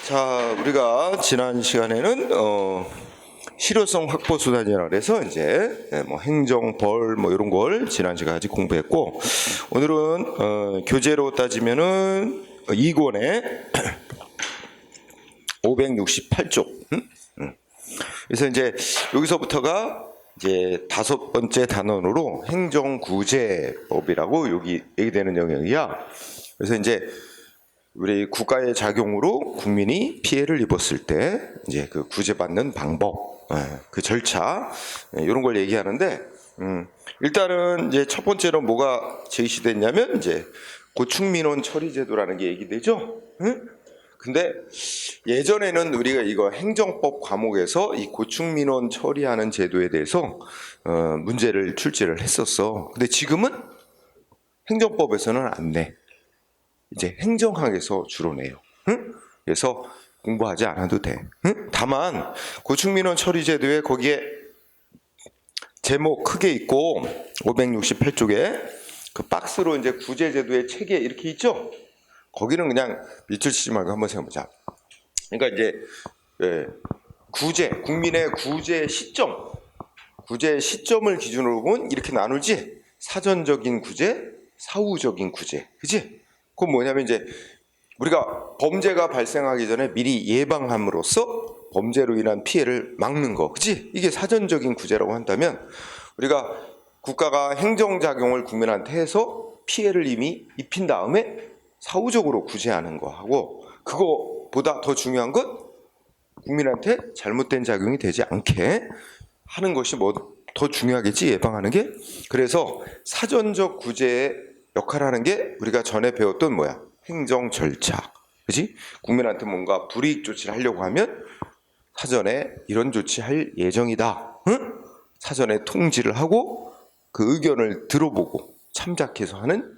자, 우리가 지난 시간에는 실효성 확보 수단이라 그래서 이제 뭐 행정, 벌 뭐 이런 걸 지난 시간까지 공부했고, 오늘은 교재로 따지면은 2권에 568쪽. 그래서 이제 여기서부터가 이제 5번째 단원으로 행정구제법이라고 여기 얘기되는 영역이야. 그래서 이제 우리 국가의 작용으로 국민이 피해를 입었을 때 이제 그 구제받는 방법, 그 절차, 이런 걸 얘기하는데, 일단은 이제 첫 번째로 뭐가 제시됐냐면 이제 고충민원 처리제도라는 게 얘기되죠. 근데 예전에는 우리가 이거 행정법 과목에서 이 고충민원 처리하는 제도에 대해서 문제를 출제를 했었어. 근데 지금은 행정법에서는 안 내. 이제 행정학에서 주로 내요. 그래서 공부하지 않아도 돼. 다만 고충민원 처리제도에 거기에 제목 크게 있고 568쪽에 그 박스로 이제 구제제도의 체계 이렇게 있죠. 거기는 그냥 밑줄 치지 말고 한번 생각해보자. 그러니까 이제 구제, 국민의 구제 시점을 기준으로 보면 이렇게 나누지. 사전적인 구제, 사후적인 구제, 그지? 그건 뭐냐면 이제 우리가 범죄가 발생하기 전에 미리 예방함으로써 범죄로 인한 피해를 막는 거, 그치? 이게 사전적인 구제라고 한다면 우리가 국가가 행정작용을 국민한테 해서 피해를 이미 입힌 다음에 사후적으로 구제하는 거하고, 그거보다 더 중요한 건 국민한테 잘못된 작용이 되지 않게 하는 것이 뭐 더 중요하겠지, 예방하는 게. 그래서 사전적 구제의 역할을 하는 게 우리가 전에 배웠던 뭐야? 행정 절차. 그지? 국민한테 뭔가 불이익 조치를 하려고 하면 사전에 이런 조치할 예정이다. 사전에 통지를 하고 그 의견을 들어보고 참작해서 하는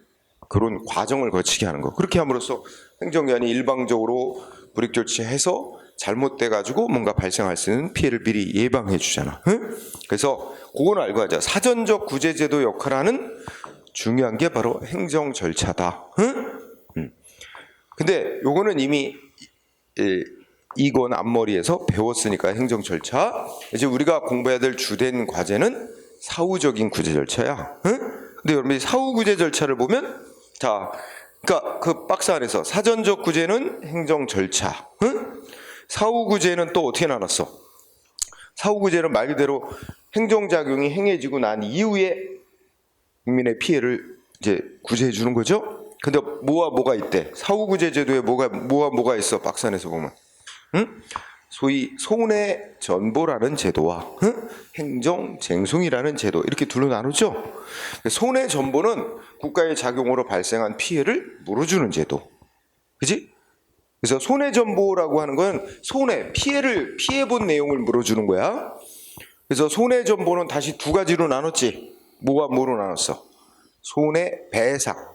그런 과정을 거치게 하는 거. 그렇게 함으로써 행정기관이 일방적으로 불이익 조치해서 잘못돼가지고 뭔가 발생할 수 있는 피해를 미리 예방해 주잖아. 그래서 그건 알고 하자. 사전적 구제제도 역할을 하는 중요한 게 바로 행정 절차다. 근데 요거는 이미 2권 앞머리에서 배웠으니까 행정 절차. 이제 우리가 공부해야 될 주된 과제는 사후적인 구제 절차야. 근데 여러분이 사후 구제 절차를 보면, 자, 그러니까 그 박스 안에서 사전적 구제는 행정 절차. 사후 구제는 또 어떻게 나눴어? 사후 구제는 말 그대로 행정작용이 행해지고 난 이후에 국민의 피해를 이제 구제해 주는 거죠. 근데 뭐가 있대? 사후구제제도에 뭐가 있어? 박스 안에서 보면, 소위 손해전보라는 제도와 행정쟁송이라는 제도, 이렇게 둘로 나누죠. 손해전보는 국가의 작용으로 발생한 피해를 물어주는 제도, 그지? 그래서 손해전보라고 하는 건 피해본 내용을 물어주는 거야. 그래서 손해전보는 다시 두 가지로 나눴지. 뭐로 나눴어?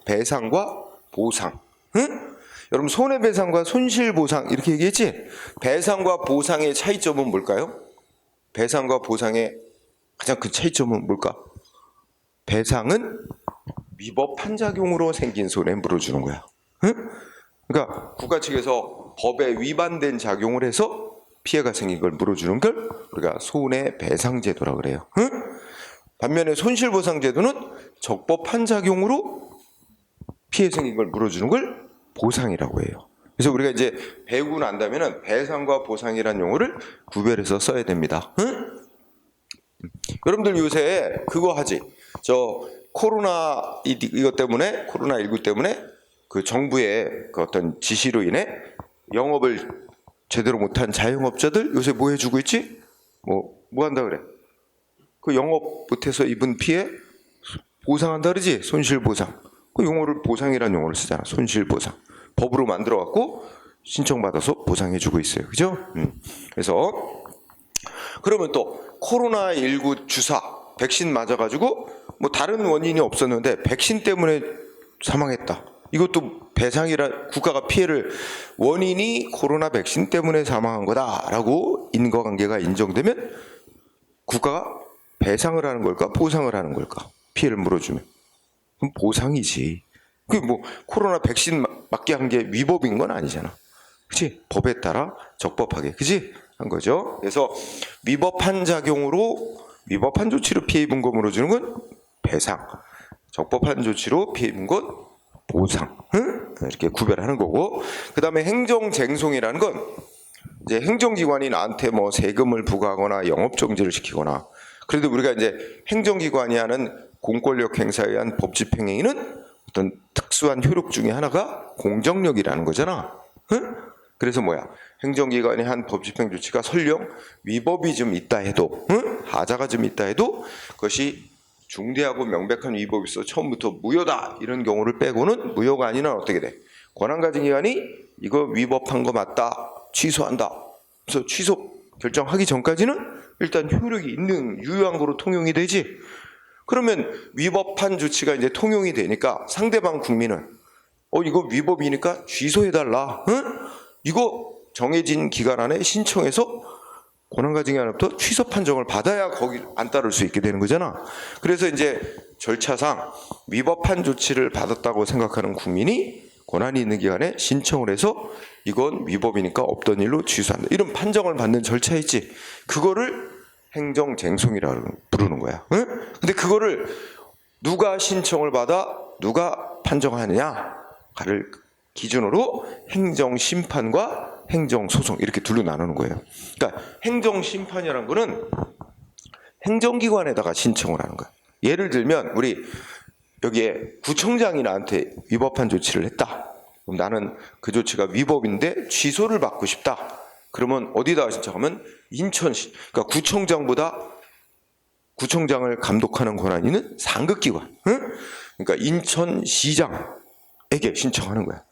배상과 보상. 여러분, 손해배상과 손실보상 이렇게 얘기했지? 배상과 보상의 차이점은 뭘까요? 배상과 보상의 가장 큰 차이점은 뭘까? 배상은 위법한 작용으로 생긴 손해 물어주는 거야. 그러니까 국가 측에서 법에 위반된 작용을 해서 피해가 생긴 걸 물어주는 걸 우리가 손해배상제도라고 그래요. 반면에 손실보상제도는 적법한 작용으로 피해 생긴 걸 물어주는 걸 보상이라고 해요. 그래서 우리가 이제 배우고 난다면은 배상과 보상이라는 용어를 구별해서 써야 됩니다. 여러분들 요새 그거 하지? 코로나19 때문에 그 정부의 그 어떤 지시로 인해 영업을 제대로 못한 자영업자들 요새 뭐 해주고 있지? 뭐 한다 그래? 그 영업 못해서 입은 피해 보상한다 그러지? 손실보상. 그 용어를 보상이라는 용어를 쓰잖아. 손실보상. 법으로 만들어갖고 신청받아서 보상해주고 있어요. 그죠? 그래서 그러면 또 코로나19 주사 백신 맞아가지고 뭐 다른 원인이 없었는데 백신 때문에 사망했다. 이것도 배상이라, 국가가 피해를, 원인이 코로나 백신 때문에 사망한 거다라고 인과관계가 인정되면 국가가 배상을 하는 걸까? 보상을 하는 걸까? 피해를 물어주면. 그럼 보상이지. 그 뭐 코로나 백신 맞게 한 게 위법인 건 아니잖아. 그치? 법에 따라 적법하게, 그치? 한 거죠. 그래서 위법한 작용으로, 위법한 조치로 피해 입은 것 물어주는 건 배상, 적법한 조치로 피해 입은 것 보상, 응? 이렇게 구별하는 거고, 그 다음에 행정쟁송이라는 건 이제 행정기관이 나한테 뭐 세금을 부과하거나 영업정지를 시키거나, 그래도 우리가 이제 행정기관이 하는 공권력 행사에 의한 법집행행위는 어떤 특수한 효력 중에 하나가 공정력이라는 거잖아. 응? 그래서 뭐야? 행정기관이 한 법집행 조치가 설령 위법이 좀 있다 해도, 응? 하자가 좀 있다 해도 그것이 중대하고 명백한 위법이 있어 처음부터 무효다 이런 경우를 빼고는, 무효가 아니면 어떻게 돼? 권한 가진 기관이 이거 위법한 거 맞다, 취소한다. 그래서 취소 결정하기 전까지는 일단 효력이 있는 유효한 거로 통용이 되지. 그러면 위법한 조치가 이제 통용이 되니까 상대방 국민은 이거 위법이니까 취소해달라. 응? 이거 정해진 기간 안에 신청해서 권한가진 기관으로부터 취소 판정을 받아야 거기 안 따를 수 있게 되는 거잖아. 그래서 이제 절차상 위법한 조치를 받았다고 생각하는 국민이 권한이 있는 기관에 신청을 해서 이건 위법이니까 없던 일로 취소한다, 이런 판정을 받는 절차 있지. 그거를 행정쟁송이라고 부르는 거야. 응? 근데 그거를 누가 신청을 받아 누가 판정하느냐를 기준으로 행정심판과 행정소송 이렇게 둘로 나누는 거예요. 그러니까 행정심판이라는 거는 행정기관에다가 신청을 하는 거야. 예를 들면 우리 여기에 구청장이 나한테 위법한 조치를 했다. 그럼 나는 그 조치가 위법인데 취소를 받고 싶다. 그러면 어디다가 신청하면 인천시, 그러니까 구청장보다 구청장을 감독하는 권한이 있는 상급기관, 응? 그러니까 인천시장에게 신청하는 거야.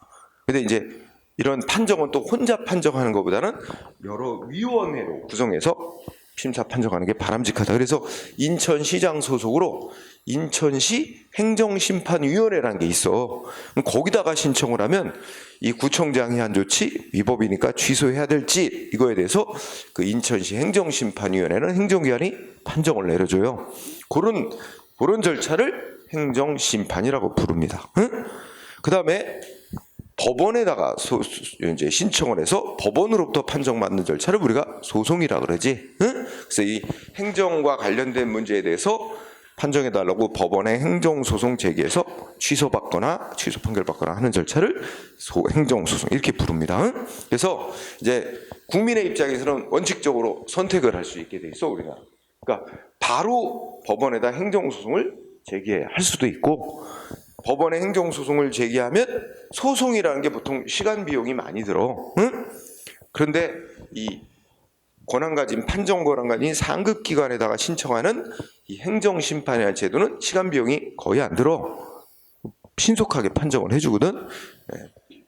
근데 이제 이런 판정은 또 혼자 판정하는 것보다는 여러 위원회로 구성해서 심사 판정하는 게 바람직하다. 그래서 인천시장 소속으로 인천시 행정심판위원회라는 게 있어. 거기다가 신청을 하면 이 구청장이 한 조치 위법이니까 취소해야 될지 이거에 대해서 그 인천시 행정심판위원회는 행정기관이 판정을 내려줘요. 그런 절차를 행정심판이라고 부릅니다. 응? 그 다음에 법원에다가 이제 신청을 해서 법원으로부터 판정받는 절차를 우리가 소송이라 그러지. 응? 그래서 이 행정과 관련된 문제에 대해서 판정해달라고 법원에 행정소송 제기해서 취소받거나 취소 판결받거나 하는 절차를 행정소송 이렇게 부릅니다. 응? 그래서 이제 국민의 입장에서는 원칙적으로 선택을 할 수 있게 돼 있어 우리가. 그러니까 바로 법원에다 행정소송을 제기할 수도 있고, 법원에 행정소송을 제기하면 소송이라는 게 보통 시간 비용이 많이 들어. 응? 그런데 이 권한 가진 판정 권한 가진 상급 기관에다가 신청하는 이 행정심판이라는 제도는 시간 비용이 거의 안 들어. 신속하게 판정을 해주거든.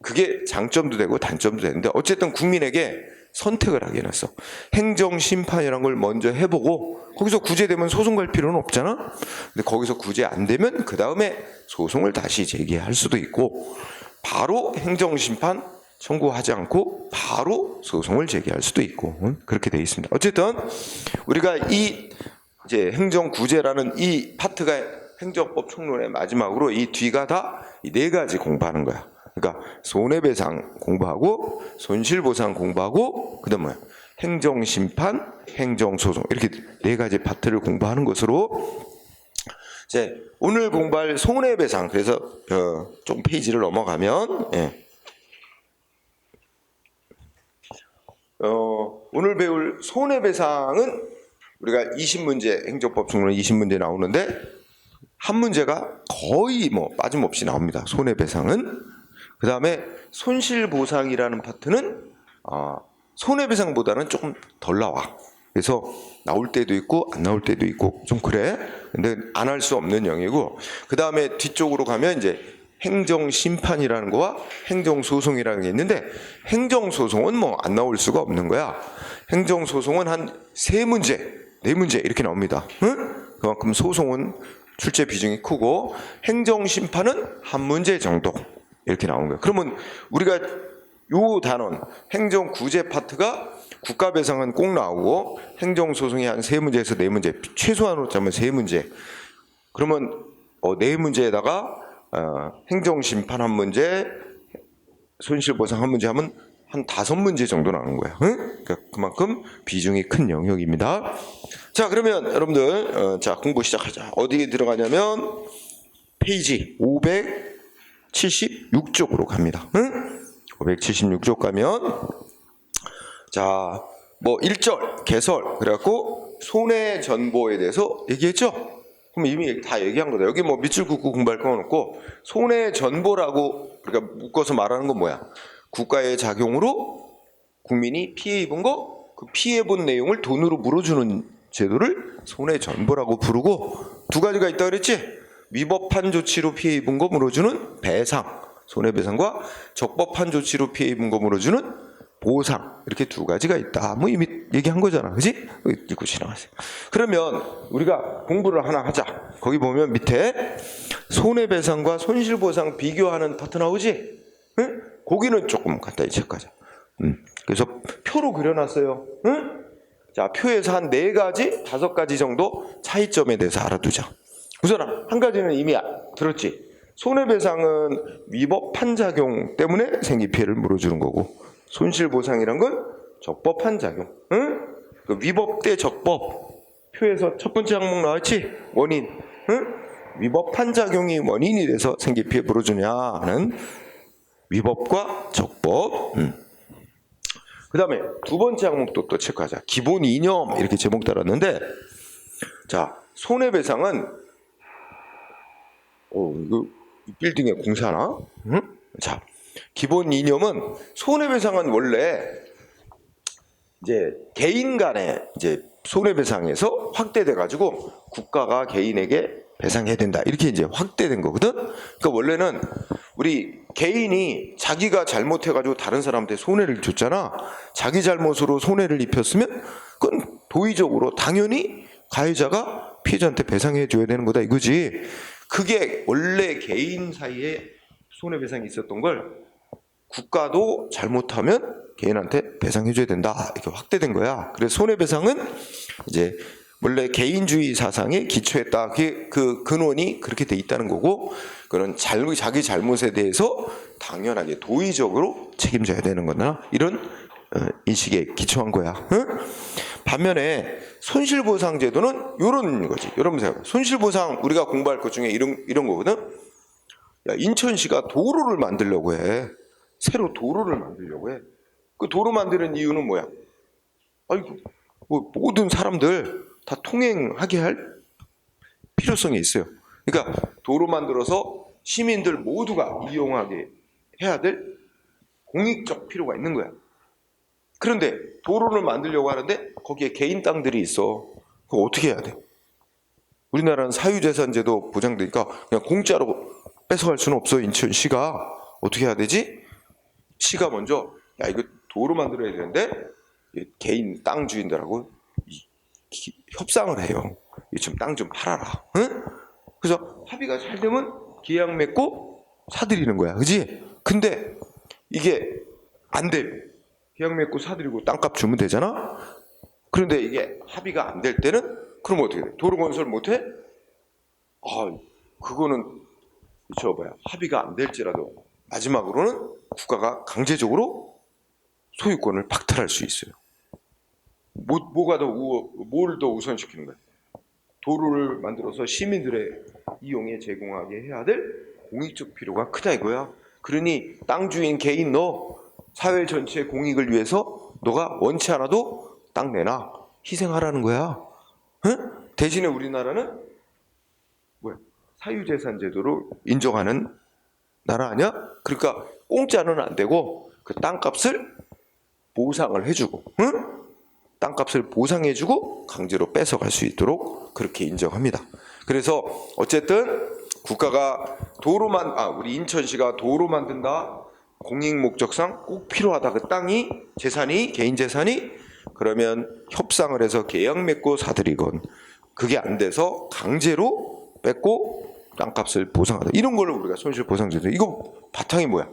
그게 장점도 되고 단점도 되는데 어쨌든 국민에게 선택을 하게 해놨어. 행정심판이라는 걸 먼저 해보고 거기서 구제되면 소송 갈 필요는 없잖아. 근데 거기서 구제 안 되면 그 다음에 소송을 다시 제기할 수도 있고, 바로 행정심판 청구하지 않고 바로 소송을 제기할 수도 있고, 그렇게 되어 있습니다. 어쨌든 우리가 이 이제 행정구제라는 이 파트가 행정법 총론의 마지막으로 이 뒤가 다 이 네 가지 공부하는 거야. 그러니까 손해배상 공부하고 손실보상 공부하고 그다음 뭐야? 행정심판, 행정소송 이렇게 네 가지 파트를 공부하는 것으로 이제 오늘 공부할 손해배상, 그래서 좀 페이지를 넘어가면 오늘 배울 손해배상은 우리가 20문제 행정법 총론 20문제 나오는데 한 문제가 거의 뭐 빠짐없이 나옵니다. 손해배상은. 그 다음에 손실보상이라는 파트는 손해배상보다는 조금 덜 나와. 그래서 나올 때도 있고 안 나올 때도 있고 좀 그래. 근데 안 할 수 없는 영역이고, 그 다음에 뒤쪽으로 가면 이제 행정심판이라는 거와 행정소송이라는 게 있는데, 행정소송은 뭐 안 나올 수가 없는 거야. 행정소송은 한 3문제, 4문제 이렇게 나옵니다. 응? 그만큼 소송은 출제 비중이 크고 행정심판은 한 문제 정도 이렇게 나오는 거예요. 그러면 우리가 요 단원 행정구제 파트가 국가배상은 꼭 나오고 행정소송이 한 3문제에서 4문제, 최소한으로 짜면 3문제. 그러면 4문제에다가 행정심판 한 문제, 손실보상 한 문제 하면 한 5문제 정도 나오는 거야. 응? 그러니까 그만큼 비중이 큰 영역입니다. 자, 그러면 여러분들 자, 공부 시작하자. 어디에 들어가냐면 페이지 576쪽으로 갑니다. 응? 576쪽 가면 자, 뭐 1절 개설 그래갖고 손해전보에 대해서 얘기했죠? 그럼 이미 다 얘기한 거다. 여기 뭐 밑줄 긋고 공부할 건 없고, 손해전보라고 우리가 묶어서 말하는 건 뭐야? 국가의 작용으로 국민이 피해 입은 거, 그 피해 본 내용을 돈으로 물어주는 제도를 손해전보라고 부르고, 두 가지가 있다 그랬지? 위법한 조치로 피해 입은 거 물어주는 배상, 손해배상과 적법한 조치로 피해 입은 거 물어주는 보상, 이렇게 두 가지가 있다. 뭐 이미 얘기한 거잖아, 그지? 읽고 지나가세요. 그러면 우리가 공부를 하나 하자. 거기 보면 밑에 손해배상과 손실보상 비교하는 파트 나오지? 응? 거기는 조금 간단히 체크하자. 그래서 표로 그려놨어요. 응? 자, 표에서 한 4가지, 5가지 정도 차이점에 대해서 알아두자. 우선 한 가지는 이미 들었지? 손해배상은 위법한 작용 때문에 생긴 피해를 물어주는 거고, 손실보상이란 건 적법한 작용. 응? 그 위법 대 적법. 표에서 첫 번째 항목 나왔지? 원인. 응? 위법한 작용이 원인이 돼서 생긴 피해 물어주냐는 위법과 적법. 그 다음에 두 번째 항목도 또 체크하자. 기본 이념, 이렇게 제목 달았는데, 자, 손해배상은 이거 빌딩에 공사나? 응? 자, 기본 이념은 손해배상은 원래 이제 개인 간의 이제 손해배상에서 확대돼 가지고 국가가 개인에게 배상해야 된다, 이렇게 이제 확대된 거거든. 그러니까 원래는 우리 개인이 자기가 잘못해 가지고 다른 사람한테 손해를 줬잖아. 자기 잘못으로 손해를 입혔으면 그건 도의적으로 당연히 가해자가 피해자한테 배상해 줘야 되는 거다 이거지. 그게 원래 개인 사이에 손해배상이 있었던 걸 국가도 잘못하면 개인한테 배상해줘야 된다, 이렇게 확대된 거야. 그래서 손해배상은 이제 원래 개인주의 사상에 기초했다. 그 근원이 그렇게 돼 있다는 거고, 그런 자기 잘못에 대해서 당연하게 도의적으로 책임져야 되는 거나, 이런 인식에 기초한 거야. 응? 반면에 손실보상제도는 이런 거지. 여러분 생각, 손실보상 우리가 공부할 것 중에 이런 거거든. 야, 인천시가 도로를 만들려고 해. 새로 도로를 만들려고 해. 그 도로 만드는 이유는 뭐야? 아이고, 뭐 모든 사람들 다 통행하게 할 필요성이 있어요. 그러니까 도로 만들어서 시민들 모두가 이용하게 해야 될 공익적 필요가 있는 거야. 그런데 도로를 만들려고 하는데 거기에 개인 땅들이 있어. 그거 어떻게 해야 돼? 우리나라는 사유재산제도 보장되니까 그냥 공짜로 뺏어갈 수는 없어. 인천시가 어떻게 해야 되지? 시가 먼저, 야, 이거 도로 만들어야 되는데 개인 땅 주인들하고 협상을 해요. 좀 땅 좀 팔아라. 응? 그래서 합의가 잘 되면 계약 맺고 사들이는 거야, 그지? 근데 이게 안 돼. 계약 맺고 사들이고 땅값 주면 되잖아. 그런데 이게 합의가 안 될 때는 그럼 어떻게 돼? 도로 건설 못 해? 그거는 합의가 안 될지라도 마지막으로는 국가가 강제적으로 소유권을 박탈할 수 있어요. 뭘 더 우선시키는 거야? 도로를 만들어서 시민들의 이용에 제공하게 해야 될 공익적 필요가 크다 이거야. 그러니 땅 주인 개인 너 사회 전체의 공익을 위해서 너가 원치 않아도 땅 내놔, 희생하라는 거야. 응? 대신에 우리나라는 뭐야? 사유재산 제도를 인정하는 나라 아니야? 그러니까 공짜는 안 되고 그 땅값을 보상을 해주고, 응? 땅값을 보상해주고 강제로 뺏어갈 수 있도록 그렇게 인정합니다. 그래서 어쨌든 국가가 우리 인천시가 도로 만든다, 공익 목적상 꼭 필요하다, 그 땅이 재산이 개인 재산이, 그러면 협상을 해서 계약 맺고 사들이건, 그게 안 돼서 강제로 뺏고 땅값을 보상하다, 이런 걸로 우리가 손실보상제도. 이거 바탕이 뭐야?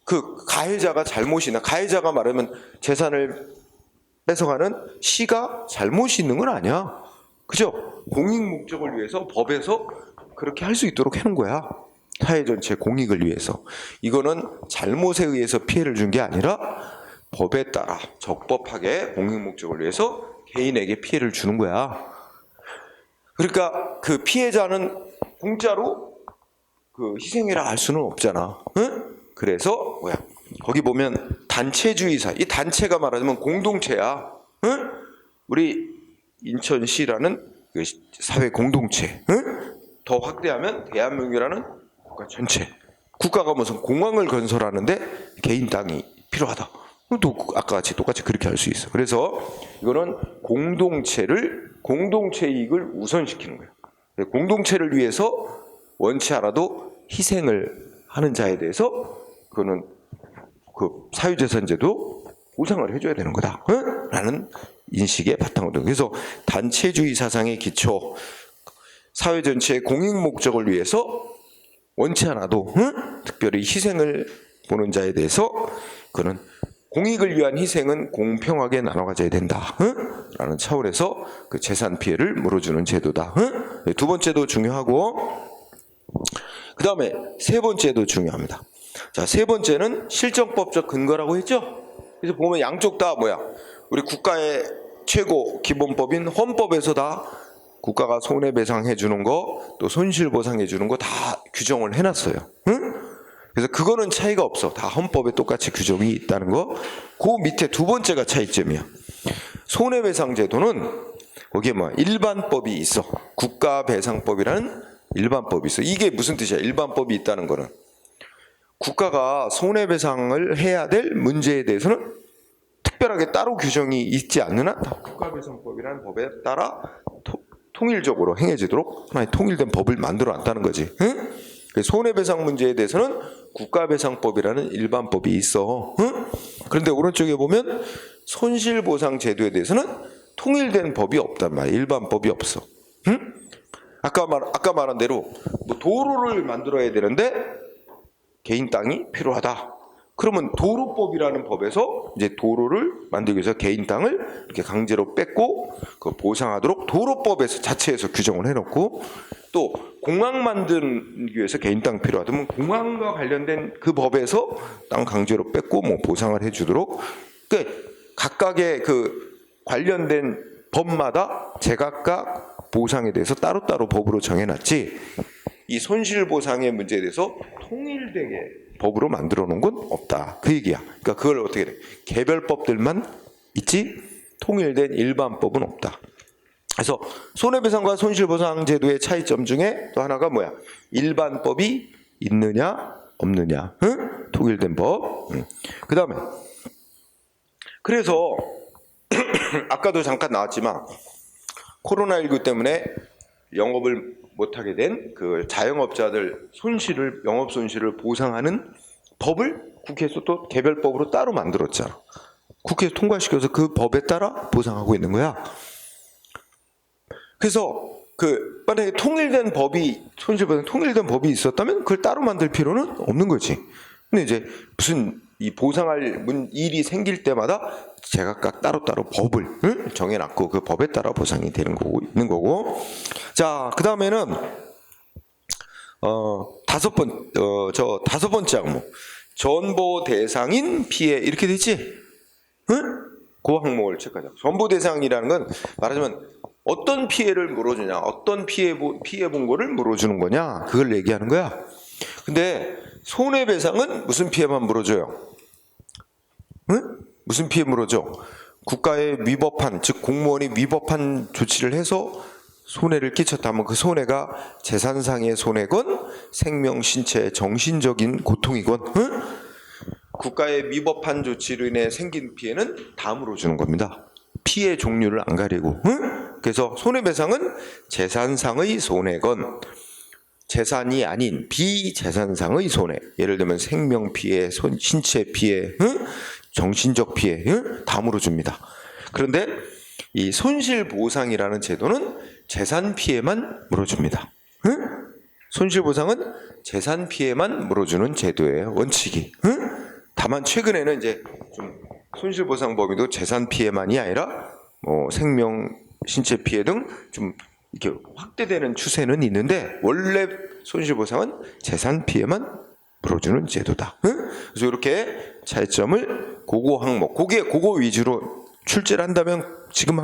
그 가해자가 잘못이나, 가해자가 말하면 재산을 뺏어가는 시가 잘못이 있는 건 아니야. 그죠? 공익 목적을 위해서 법에서 그렇게 할 수 있도록 해놓은 거야. 사회 전체 공익을 위해서. 이거는 잘못에 의해서 피해를 준 게 아니라 법에 따라 적법하게 공익 목적을 위해서 개인에게 피해를 주는 거야. 그러니까 그 피해자는 공짜로 그 희생이라 할 수는 없잖아. 응? 그래서 뭐야? 거기 보면 단체주의사, 이 단체가 말하자면 공동체야. 응? 우리 인천시라는 그 사회 공동체. 응? 더 확대하면 대한민국이라는 국가 전체. 국가가 무슨 공항을 건설하는데 개인 땅이 필요하다. 또 아까 같이 똑같이 그렇게 할 수 있어. 그래서 이거는 공동체 이익을 우선시키는 거예요. 공동체를 위해서 원치 않아도 희생을 하는 자에 대해서 그거는 그 사유재산제도 보상을 해줘야 되는 거다. 응? 라는 인식에 바탕으로. 그래서 단체주의 사상의 기초, 사회 전체의 공익 목적을 위해서 원치 않아도 응? 특별히 희생을 보는 자에 대해서 그는 공익을 위한 희생은 공평하게 나눠 가져야 된다. 응? 라는 차원에서 그 재산 피해를 물어주는 제도다. 응? 두 번째도 중요하고 그 다음에 세 번째도 중요합니다. 자, 세 번째는 실정법적 근거라고 했죠? 그래서 보면 양쪽 다 뭐야? 우리 국가의 최고 기본법인 헌법에서 다 국가가 손해배상해 주는 거, 또 손실보상해 주는 거 다 규정을 해놨어요. 응? 그래서 그거는 차이가 없어. 다 헌법에 똑같이 규정이 있다는 거. 그 밑에 두 번째가 차이점이야. 손해배상제도는 거기에 뭐 일반법이 있어. 국가배상법이라는 일반법이 있어. 이게 무슨 뜻이야? 일반법이 있다는 거는 국가가 손해배상을 해야 될 문제에 대해서는 특별하게 따로 규정이 있지 않는 한 국가배상법이라는 법에 따라 통일적으로 행해지도록 하나의 통일된 법을 만들어 놨다는 거지. 응? 손해배상 문제에 대해서는 국가배상법이라는 일반법이 있어. 응? 그런데 오른쪽에 보면 손실보상 제도에 대해서는 통일된 법이 없단 말이야. 일반법이 없어. 응? 아까 말한 대로 뭐 도로를 만들어야 되는데 개인 땅이 필요하다. 그러면 도로법이라는 법에서 이제 도로를 만들기 위해서 개인 땅을 이렇게 강제로 뺏고 그 보상하도록 도로법에서 자체에서 규정을 해놓고, 또 공항 만들기 위해서 개인 땅 필요하다면 공항과 관련된 그 법에서 땅 강제로 뺏고 뭐 보상을 해주도록, 그러니까 각각의 그 관련된 법마다 제각각 보상에 대해서 따로따로 법으로 정해놨지, 이 손실보상의 문제에 대해서 통일되게 법으로 만들어 놓은 건 없다. 그 얘기야. 그러니까 그걸 어떻게 돼? 개별법들만 있지 통일된 일반법은 없다. 그래서 손해배상과 손실보상 제도의 차이점 중에 또 하나가 뭐야? 일반법이 있느냐 없느냐. 응? 통일된 법. 그 다음에 그래서 아까도 잠깐 나왔지만 코로나19 때문에 영업을 못하게 된 그 자영업자들 영업 손실을 보상하는 법을 국회에서 또 개별법으로 따로 만들었잖아. 국회에서 통과시켜서 그 법에 따라 보상하고 있는 거야. 그래서 그 만약에 통일된 법이 손실보상 통일된 법이 있었다면 그걸 따로 만들 필요는 없는 거지. 근데 이제 무슨 이 보상할 일이 생길 때마다 제각각 따로따로 법을 정해놨고 그 법에 따라 보상이 되는 거고 있는 거고. 자, 그 다음에는 다섯 번째 항목, 전보 대상인 피해 이렇게 되지? 응? 그 항목을 체크하자. 전보 대상이라는 건 말하자면 어떤 피해를 물어주냐, 어떤 피해 본 거를 물어주는 거냐, 그걸 얘기하는 거야. 근데 손해배상은 무슨 피해만 물어줘요? 응? 무슨 피해 물어줘? 국가에 위법한, 즉 공무원이 위법한 조치를 해서 손해를 끼쳤다면 그 손해가 재산상의 손해건 생명, 신체, 정신적인 고통이건, 응? 국가의 위법한 조치로 인해 생긴 피해는 다 물어주는 겁니다. 피해 종류를 안 가리고. 응? 그래서 손해배상은 재산상의 손해건 재산이 아닌 비재산상의 손해, 예를 들면 생명 피해, 신체 피해, 응? 정신적 피해, 응? 다 물어줍니다. 그런데 이 손실보상이라는 제도는 재산 피해만 물어줍니다. 응? 손실보상은 재산 피해만 물어주는 제도예요, 원칙이. 응? 다만 최근에는 이제 좀 손실보상 범위도 재산 피해만이 아니라 뭐 생명, 신체 피해 등 좀 이렇게 확대되는 추세는 있는데 원래 손실보상은 재산 피해만 물어주는 제도다. 응? 그래서 이렇게 차이점을 그거 항목, 그거 위주로 출제를 한다면 지금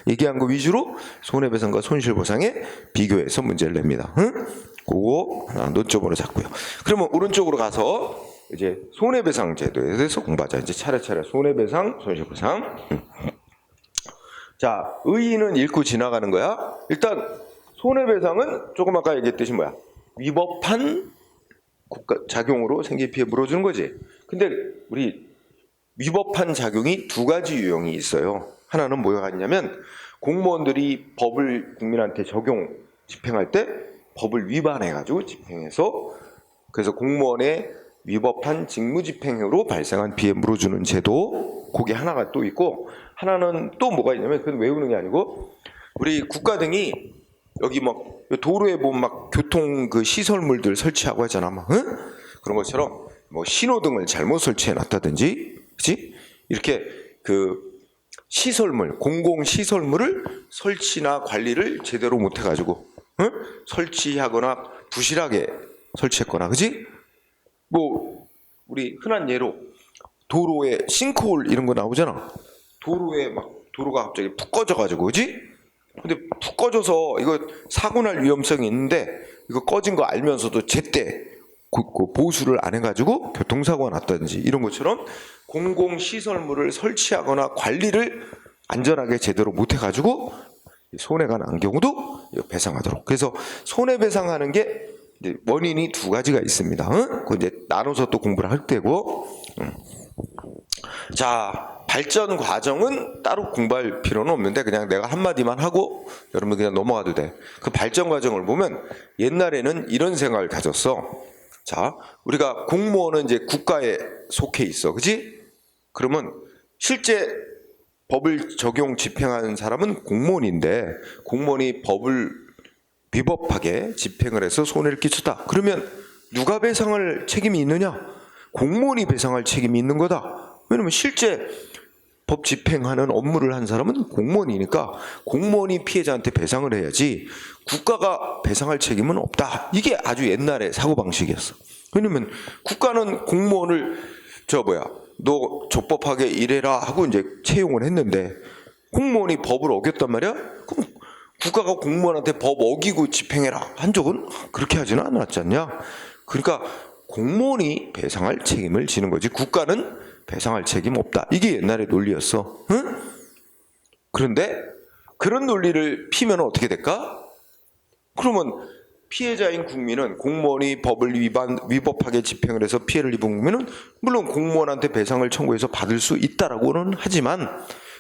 얘기한 거 위주로 손해배상과 손실보상에 비교해서 문제를 냅니다. 응? 그거 하나 논점으로 잡고요. 그러면 오른쪽으로 가서 이제 손해배상 제도에 대해서 공부하자. 이제 차례차례 손해배상, 손실보상. 자, 의의는 읽고 지나가는 거야. 일단 손해배상은 조금 아까 얘기했듯이 뭐야? 위법한 국가 작용으로 생긴 피해 물어주는 거지. 근데 우리 위법한 작용이 두 가지 유형이 있어요. 하나는 뭐가 있냐면 공무원들이 법을 국민한테 집행할 때 법을 위반해가지고 집행해서 그래서 공무원의 위법한 직무집행으로 발생한 피해 물어주는 제도, 그게 하나가 또 있고, 하나는 또 뭐가 있냐면 그건 외우는 게 아니고 우리 국가 등이 여기 막 도로에 보면 막 교통 그 시설물들 설치하고 하잖아, 막 응? 그런 것처럼 뭐 신호등을 잘못 설치해 놨다든지, 그렇지? 이렇게 그 시설물, 공공 시설물을 설치나 관리를 제대로 못 해가지고 응? 설치하거나 부실하게 설치했거나, 그렇지? 뭐 우리 흔한 예로 도로에 싱크홀 이런 거 나오잖아. 도로에 막 도로가 갑자기 푹 꺼져가지고, 그렇지? 근데 푹 꺼져서 이거 사고 날 위험성이 있는데 이거 꺼진 거 알면서도 제때 보수를 안 해가지고 교통사고가 났다든지 이런 것처럼 공공시설물을 설치하거나 관리를 안전하게 제대로 못 해가지고 손해가 난 경우도 배상하도록. 그래서 손해배상하는 게 이제 원인이 두 가지가 있습니다. 응? 그 이제 나눠서 또 공부를 할 때고. 자, 발전 과정은 따로 공부할 필요는 없는데 그냥 내가 한마디만 하고 여러분 그냥 넘어가도 돼. 그 발전 과정을 보면 옛날에는 이런 생각을 가졌어. 자, 우리가 공무원은 이제 국가에 속해 있어, 그지? 그러면 실제 법을 적용 집행하는 사람은 공무원인데 공무원이 법을 위법하게 집행을 해서 손해를 끼쳤다. 그러면 누가 배상할 책임이 있느냐? 공무원이 배상할 책임이 있는 거다. 왜냐면 실제 법 집행하는 업무를 한 사람은 공무원이니까 공무원이 피해자한테 배상을 해야지 국가가 배상할 책임은 없다. 이게 아주 옛날의 사고방식이었어. 왜냐면 국가는 공무원을 너 적법하게 일해라 하고 이제 채용을 했는데 공무원이 법을 어겼단 말이야? 그럼 국가가 공무원한테 법 어기고 집행해라 한 적은 그렇게 하지는 않았지 않냐? 그러니까 공무원이 배상할 책임을 지는 거지 국가는 배상할 책임 없다. 이게 옛날의 논리였어. 응? 그런데 그런 논리를 피면 어떻게 될까? 그러면 피해자인 국민은 공무원이 법을 위법하게 집행을 해서 피해를 입은 국민은 물론 공무원한테 배상을 청구해서 받을 수 있다라고는 하지만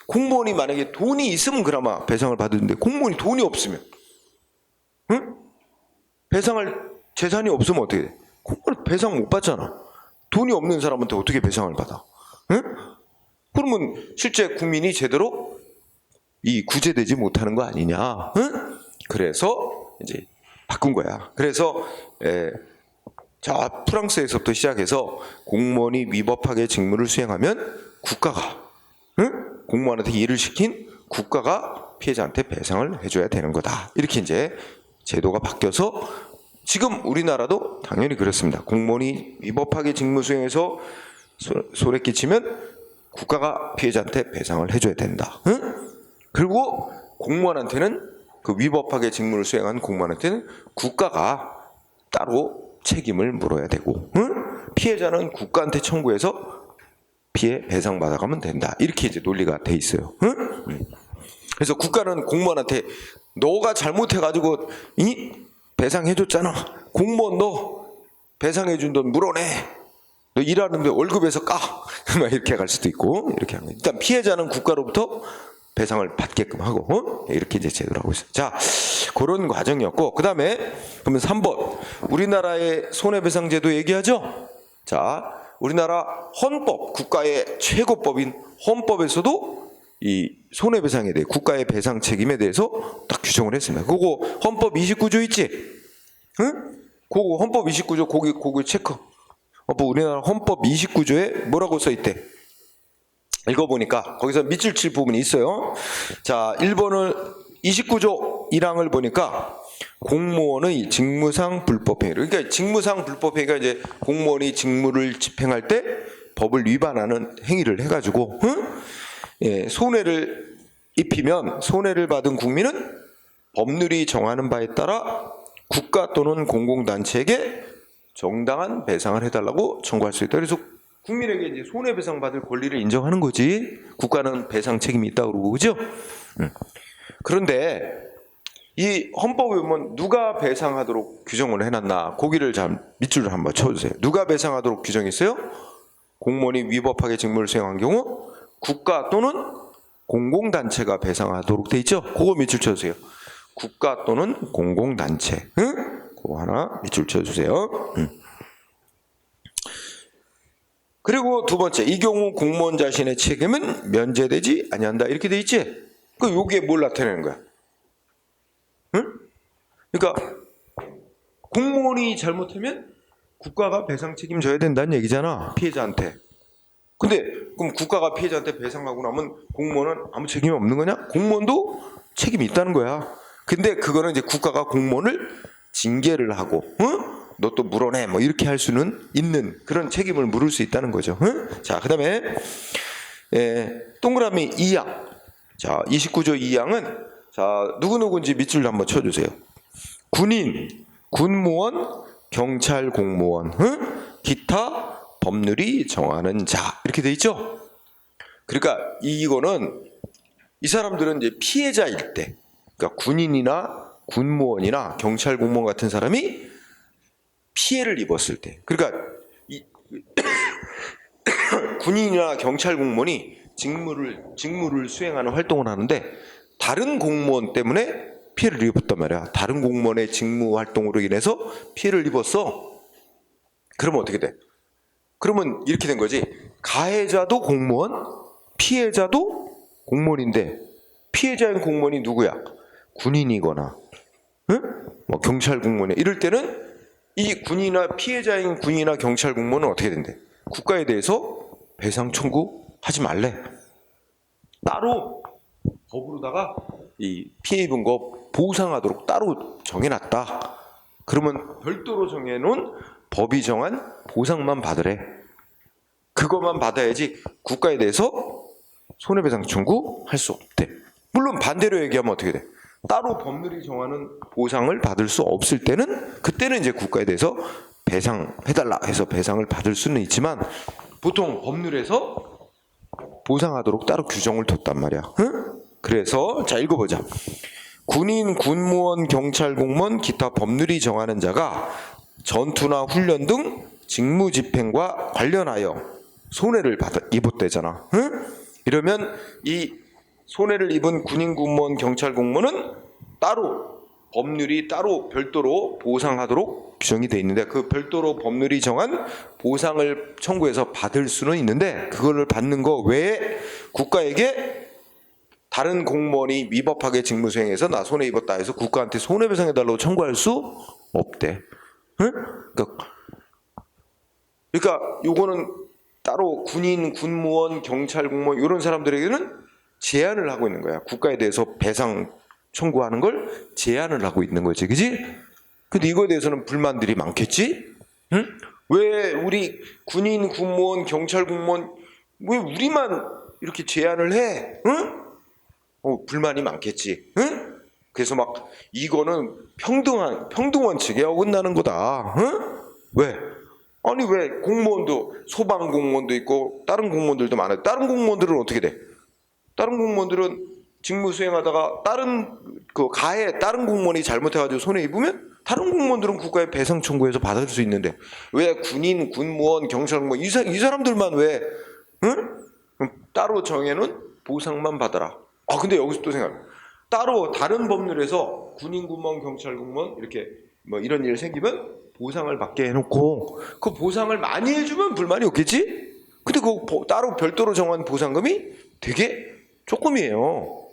공무원이 만약에 돈이 있으면 그나마 배상을 받는데 공무원이 돈이 없으면 응? 배상할 재산이 없으면 어떻게 돼? 공무원 배상 못 받잖아. 돈이 없는 사람한테 어떻게 배상을 받아? 응? 그러면 실제 국민이 제대로 구제되지 못하는 거 아니냐? 응? 그래서 이제 바꾼 거야. 그래서 자 프랑스에서부터 시작해서 공무원이 위법하게 직무를 수행하면 국가가 공무원한테 일을 시킨 국가가 피해자한테 배상을 해줘야 되는 거다. 이렇게 이제 제도가 바뀌어서 지금 우리나라도 당연히 그렇습니다. 공무원이 위법하게 직무 수행해서 손해 끼치면 국가가 피해자한테 배상을 해줘야 된다. 그리고 공무원한테는 그 위법하게 직무를 수행한 공무원한테는 국가가 따로 책임을 물어야 되고 피해자는 국가한테 청구해서 피해 배상 받아가면 된다. 이렇게 이제 논리가 돼 있어요. 그래서 국가는 공무원한테 너가 잘못해가지고 배상해줬잖아. 공무원 너 배상해준 돈 물어내. 너 일하는데 월급에서 까. 이렇게 갈 수도 있고 이렇게 하는 거예요. 일단 피해자는 국가로부터 배상을 받게끔 하고 이렇게 이제 제도를 하고 있어요. 자, 그런 과정이었고 그 다음에 그러면 3번 우리나라의 손해배상제도 얘기하죠. 자, 우리나라 헌법, 국가의 최고법인 헌법에서도 이 손해배상에 대해 국가의 배상 책임에 대해서 딱 규정을 했습니다. 그거 헌법 29조 있지? 응? 그거 헌법 29조 거기 체크. 우리나라 헌법 29조에 뭐라고 써 있대? 읽어보니까 거기서 밑줄 칠 부분이 있어요. 자, 1번을 29조 1항을 보니까 공무원의 직무상 불법행위. 그러니까 직무상 불법행위가 이제 공무원이 직무를 집행할 때 법을 위반하는 행위를 해가지고 예, 손해를 입히면 손해를 받은 국민은 법률이 정하는 바에 따라 국가 또는 공공단체에게 정당한 배상을 해달라고 청구할 수 있다. 그래서 국민에게 이제 손해배상 받을 권리를 인정하는 거지. 국가는 배상 책임이 있다고 그러고, 그죠? 그런데 이 헌법에 보면 누가 배상하도록 규정을 해놨나, 거기를 밑줄을 한번 쳐주세요. 누가 배상하도록 규정했어요? 공무원이 위법하게 직무를 수행한 경우 국가 또는 공공단체가 배상하도록 돼 있죠? 그거 밑줄 쳐주세요. 국가 또는 공공단체. 그거 하나 밑줄 쳐주세요. 그리고 두 번째, 이 경우 공무원 자신의 책임은 면제되지 아니한다. 이렇게 돼 있지? 그 여기에 뭘 나타내는 거야? 그러니까 공무원이 잘못하면 국가가 배상 책임져야 된다는 얘기잖아, 피해자한테. 근데 그럼 국가가 피해자한테 배상하고 나면 공무원은 아무 책임이 없는 거냐? 공무원도 책임이 있다는 거야. 근데 그거는 이제 국가가 공무원을 징계를 하고, 너 또 물어내, 뭐 이렇게 할 수는 있는 그런 책임을 물을 수 있다는 거죠. 자, 그 다음에 동그라미 2항. 자, 29조 2항은 자, 누구누구인지 밑줄 한번 쳐주세요. 군인, 군무원, 경찰 공무원, 기타 법률이 정하는 자, 이렇게 돼 있죠. 그러니까 이거는 이 사람들은 이제 피해자일 때, 그러니까 군인이나 군무원이나 경찰 공무원 같은 사람이 피해를 입었을 때, 그러니까 군인이나 경찰 공무원이 직무를 수행하는 활동을 하는데 다른 공무원 때문에 피해를 입었단 말이야. 다른 공무원의 직무 활동으로 인해서 피해를 입었어. 그러면 어떻게 돼? 그러면 이렇게 된 거지. 가해자도 공무원, 피해자도 공무원인데 피해자인 공무원이 누구야? 군인이거나 뭐 경찰 공무원이. 이럴 때는 이 군이나 피해자인 군이나 경찰 공무원은 어떻게 된대? 국가에 대해서 배상 청구하지 말래. 따로 법으로다가 이 피해 입은 거 보상하도록 따로 정해놨다. 그러면 별도로 정해놓은 법이 정한 보상만 받으래. 그것만 받아야지 국가에 대해서 손해배상 청구할 수 없대. 물론 반대로 얘기하면 어떻게 돼? 따로 법률이 정하는 보상을 받을 수 없을 때는 그때는 이제 국가에 대해서 배상해달라 해서 배상을 받을 수는 있지만 보통 법률에서 보상하도록 따로 규정을 뒀단 말이야. 그래서 자, 읽어보자. 군인, 군무원, 경찰 공무원, 기타 법률이 정하는 자가 전투나 훈련 등 직무 집행과 관련하여 손해를 입었대잖아. 이러면 이 손해를 입은 군인, 군무원, 경찰 공무원은 따로 법률이 따로 별도로 보상하도록 규정이 돼 있는데 그 별도로 법률이 정한 보상을 청구해서 받을 수는 있는데 그거를 받는 거 외에 국가에게 다른 공무원이 위법하게 직무 수행해서 나 손해 입었다 해서 국가한테 손해배상해달라고 청구할 수 없대. 그러니까 요거는 따로 군인, 군무원, 경찰 공무원 이런 사람들에게는 제한을 하고 있는 거야. 국가에 대해서 배상 청구하는 걸 제한을 하고 있는 거지, 그지? 근데 이거에 대해서는 불만들이 많겠지? 응? 왜 우리 군인, 군무원, 경찰 공무원 왜 우리만 이렇게 제한을 해? 응? 불만이 많겠지. 응? 그래서 막 이거는 평등 원칙에 어긋나는 거다. 응? 왜? 아니 왜 공무원도 소방 공무원도 있고 다른 공무원들도 많아요. 다른 공무원들은 어떻게 돼? 다른 공무원들은 직무 수행하다가 다른 공무원이 잘못해가지고 손해 입으면 다른 공무원들은 국가에 배상 청구해서 받을 수 있는데 왜 군인, 군무원, 경찰 공무원 이 사람들만 왜 따로 정해놓은 보상만 받아라. 아 근데 여기서 또 생각. 따로 다른 법률에서 군인, 군무원, 경찰 공무원 이렇게 뭐 이런 일 생기면 보상을 받게 해놓고 그 보상을 많이 해주면 불만이 없겠지? 근데 그 따로 별도로 정한 보상금이 되게 조금이에요.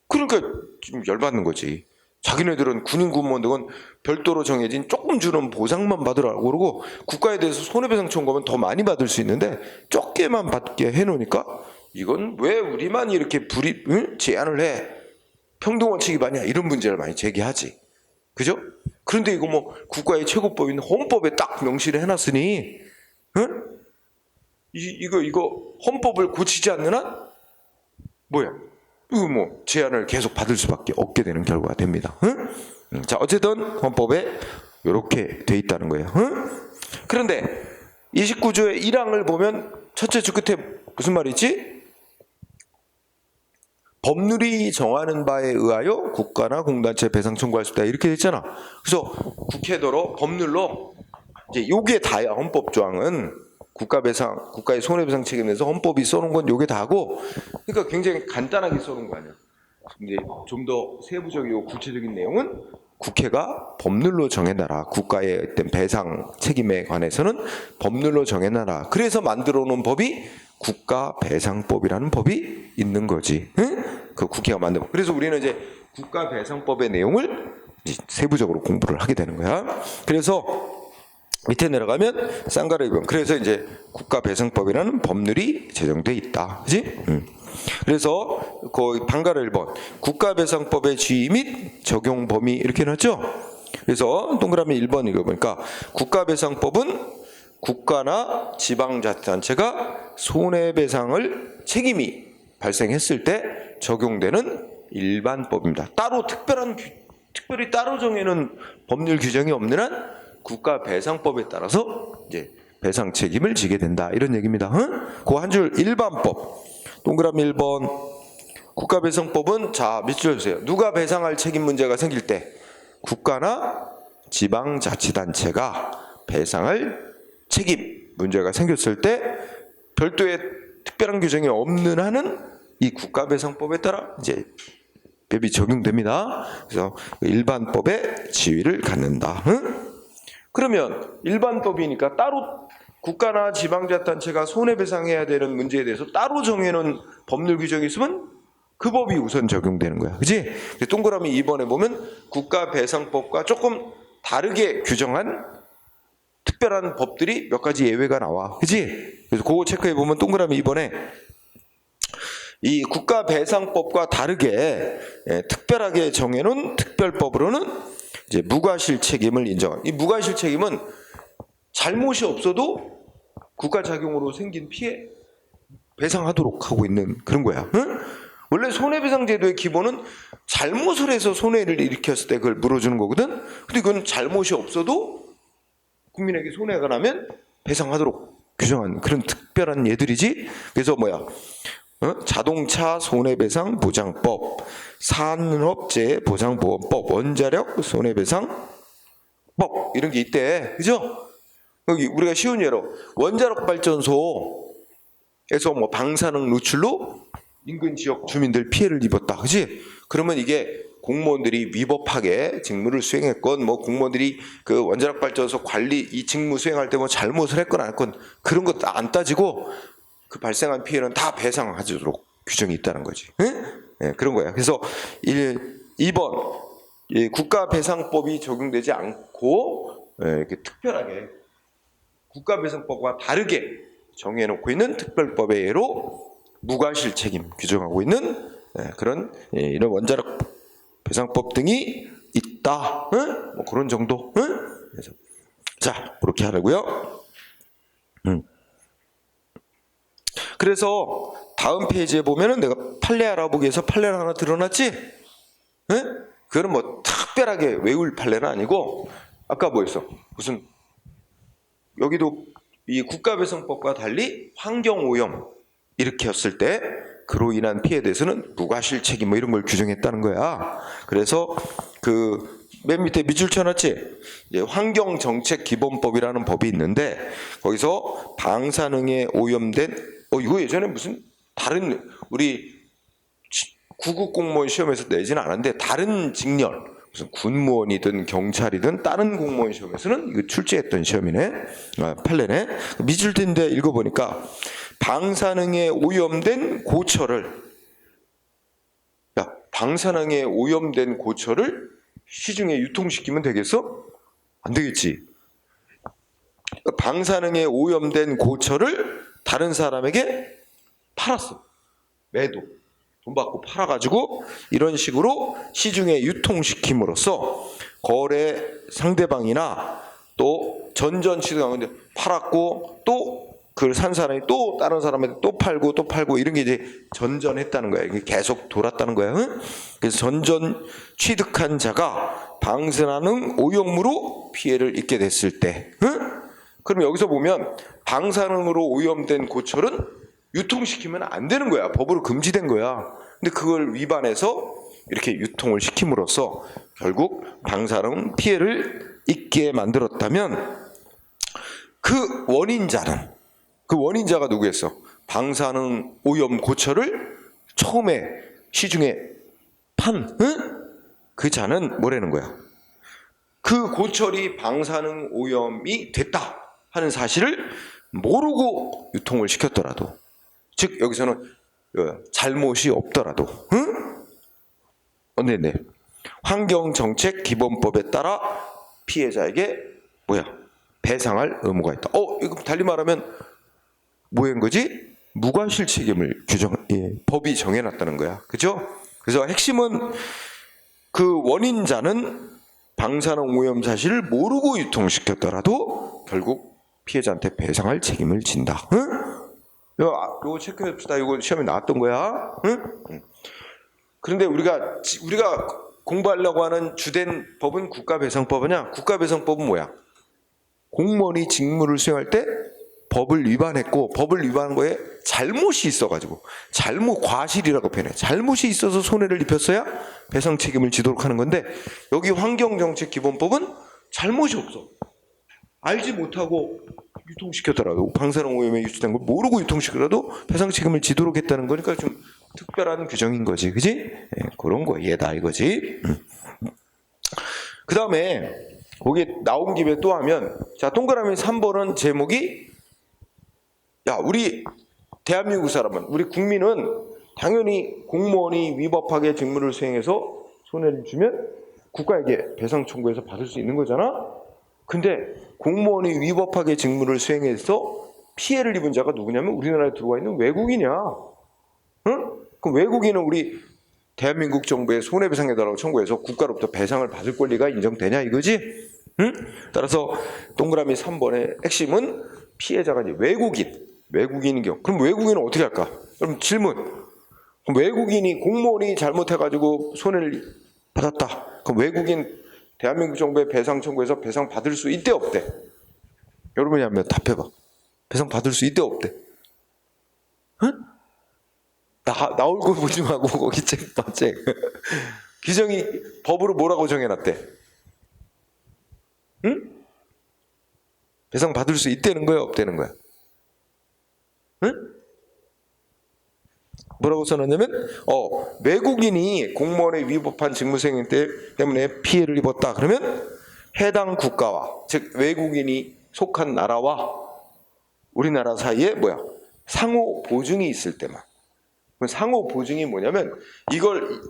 그러니까 지금 열받는 거지. 자기네들은 군인, 군무원 등은 별도로 정해진 조금 주는 보상만 받으라고 그러고 국가에 대해서 손해배상 청구하면 더 많이 받을 수 있는데 적게만 받게 해놓으니까 이건 왜 우리만 이렇게 제한을 해? 평등원칙이 아니야. 이런 문제를 많이 제기하지. 그죠? 그런데 이거 뭐 국가의 최고법인 헌법에 딱 명시를 해놨으니, 응? 이거 헌법을 고치지 않는 한 뭐야? 이거 뭐 제한을 계속 받을 수밖에 없게 되는 결과가 됩니다. 응? 자, 어쨌든 헌법에 이렇게 돼 있다는 거예요. 응? 그런데 29조의 1항을 보면 첫째 줄 끝에 무슨 말이 있지? 법률이 정하는 바에 의하여 국가나 공단체 배상 청구할 수 있다 이렇게 돼 있잖아. 그래서 국회더러 법률로 이제 요게 다야. 헌법 조항은 국가 배상, 국가의 손해배상 책임에서 헌법이 써놓은 건 요게 다고, 그러니까 굉장히 간단하게 써놓은 거 아니야. 근데 좀 더 세부적이고 구체적인 내용은 국회가 법률로 정해놔라. 국가의 어떤 배상 책임에 관해서는 법률로 정해놔라. 그래서 만들어 놓은 법이 국가배상법이라는 법이 있는 거지. 응? 그 국회가 만든 법. 그래서 우리는 이제 국가배상법의 내용을 세부적으로 공부를 하게 되는 거야. 그래서 밑에 내려가면 쌍가르변. 그래서 이제 국가배상법이라는 법률이 제정돼 있다. 그지? 그래서 그 방가르 1번 국가배상법의 지위 및 적용 범위 이렇게 해놨죠. 그래서 동그라미 1번 읽어보니까 국가배상법은 국가나 지방자치단체가 손해배상을 책임이 발생했을 때 적용되는 일반법입니다. 따로 특별히 따로 정해놓은 법률 규정이 없는 한 국가배상법에 따라서 이제 배상 책임을 지게 된다 이런 얘기입니다. 그 한 줄 일반법 동그라미 1번 국가배상법은 자 밑줄 주세요. 누가 배상할 책임 문제가 생길 때 국가나 지방자치단체가 배상할 책임 문제가 생겼을 때 별도의 특별한 규정이 없는 한은 이 국가배상법에 따라 이제 법이 적용됩니다. 그래서 일반법의 지위를 갖는다. 그러면 일반법이니까 따로 국가나 지방자치단체가 손해배상해야 되는 문제에 대해서 따로 정해놓은 법률 규정이 있으면 그 법이 우선 적용되는 거야. 그지? 동그라미 2번에 보면 국가배상법과 조금 다르게 규정한 특별한 법들이 몇 가지 예외가 나와. 그지? 그래서 그거 체크해 보면 동그라미 2번에 이 국가배상법과 다르게 특별하게 정해놓은 특별법으로는 이제 무과실 책임을 인정한. 이 무과실 책임은 잘못이 없어도 국가 작용으로 생긴 피해 배상하도록 하고 있는 그런 거야. 응? 원래 손해배상 제도의 기본은 잘못을 해서 손해를 일으켰을 때 그걸 물어주는 거거든. 근데 그건 잘못이 없어도 국민에게 손해가 나면 배상하도록 규정한 그런 특별한 예들이지. 그래서 뭐야? 자동차 손해배상 보장법, 산업재해 보장보험법, 원자력 손해배상법 이런 게 있대. 그죠? 여기 우리가 쉬운 예로 원자력 발전소에서 뭐 방사능 누출로 인근 지역 주민들 피해를 입었다. 그지? 그러면 이게 공무원들이 위법하게 직무를 수행했건 뭐 공무원들이 그 원자력 발전소 관리 이 직무 수행할 때 뭐 잘못을 했건 안 했건 그런 것 안 따지고 그 발생한 피해는 다 배상하도록 규정이 있다는 거지. 네, 그런 거야. 그래서 2번 국가배상법이 적용되지 않고 이렇게 특별하게 국가배상법과 다르게 정해놓고 있는 특별법의 예로 무과실 책임 규정하고 있는 그런 이런 원자력 배상법 등이 있다. 뭐 그런 정도. 그래서 자 그렇게 하라고요. 그래서 다음 페이지에 보면은 내가 판례 알아보기 위해서 판례를 하나 드러났지? 그거는 뭐 특별하게 외울 판례는 아니고 아까 뭐였어? 무슨 여기도 이 국가배상법과 달리 환경오염 일으켰을 때 그로 인한 피해에 대해서는 무과실 책임 뭐 이런 걸 규정했다는 거야. 그래서 그 맨 밑에 밑줄 쳐놨지? 이제 환경정책기본법이라는 법이 있는데 거기서 방사능에 오염된 이거 예전에 무슨 다른 우리 구급 공무원 시험에서 내지는 않았는데 다른 직렬 무슨 군무원이든 경찰이든 다른 공무원 시험에서는 이거 출제했던 시험이네. 판례네. 밑줄 텐데 읽어보니까 방사능에 오염된 고철을 방사능에 오염된 고철을 시중에 유통시키면 되겠어? 안 되겠지. 방사능에 오염된 고철을 다른 사람에게 팔았어. 매도. 돈 받고 팔아가지고 이런 식으로 시중에 유통시킴으로써 거래 상대방이나 또 전전 취득하는데 팔았고 또 그걸 산 사람이 또 다른 사람한테 또 팔고 이런 게 이제 전전했다는 거야. 이게 계속 돌았다는 거야. 응? 그래서 전전 취득한 자가 방사능 오염으로 피해를 입게 됐을 때, 응? 그럼 여기서 보면 방사능으로 오염된 고철은 유통시키면 안 되는 거야. 법으로 금지된 거야. 근데 그걸 위반해서 이렇게 유통을 시킴으로써 결국 방사능 피해를 입게 만들었다면 그 원인자가 누구였어? 방사능 오염 고철을 처음에 시중에 판 그 자는 뭐라는 거야? 그 고철이 방사능 오염이 됐다 하는 사실을 모르고 유통을 시켰더라도, 즉 여기서는 잘못이 없더라도, 네. 환경정책기본법에 따라 피해자에게 배상할 의무가 있다. 이거 달리 말하면 뭐인 거지? 무과실 책임을 법이 정해놨다는 거야. 그죠? 그래서 핵심은 그 원인자는 방사능 오염 사실을 모르고 유통시켰더라도 결국 피해자한테 배상할 책임을 진다. 이거 체크해봅시다. 이거 시험에 나왔던 거야. 그런데 우리가 공부하려고 하는 주된 법은 국가배상법이냐? 국가배상법은 뭐야? 공무원이 직무를 수행할 때 법을 위반했고, 법을 위반한 거에 잘못이 있어가지고, 과실이라고 표현해. 잘못이 있어서 손해를 입혔어야 배상 책임을 지도록 하는 건데, 여기 환경정책기본법은 잘못이 없어. 알지 못하고 유통시켰더라도, 방사능 오염에 유출된 걸 모르고 유통시켰더라도 배상 책임을 지도록 했다는 거니까 좀 특별한 규정인 거지. 그지? 그런 거 얘다 이거지. 그 다음에 거기 나온 김에 또 하면, 자, 동그라미 3번은 제목이, 우리 대한민국 사람은, 우리 국민은 당연히 공무원이 위법하게 직무를 수행해서 손해를 주면 국가에게 배상 청구해서 받을 수 있는 거잖아. 근데 공무원이 위법하게 직무를 수행해서 피해를 입은 자가 누구냐면 우리나라에 들어와 있는 외국인이야. 응? 그럼 외국인은 우리 대한민국 정부에 손해배상해달라고 청구해서 국가로부터 배상을 받을 권리가 인정되냐 이거지? 응? 따라서 동그라미 3번의 핵심은 피해자가 이제 외국인인 경우. 그럼 외국인은 어떻게 할까? 그럼 질문. 그럼 외국인이 공무원이 잘못해가지고 손해를 받았다. 그럼 외국인 대한민국 정부에 배상 청구해서 배상 받을 수 있대 없대? 여러분이 한번 답해봐. 배상 받을 수 있대 없대? 응? 나 얼굴 보지 말고 거기 책 봐, 책. 규정이 법으로 뭐라고 정해놨대? 응? 배상 받을 수 있다는 거야, 없다는 거야? 응? 뭐라고 써놨냐면, 외국인이 공무원의 위법한 직무수행 때문에 피해를 입었다. 그러면 해당 국가와, 즉 외국인이 속한 나라와 우리나라 사이에 상호 보증이 있을 때만. 상호 보증이 뭐냐면,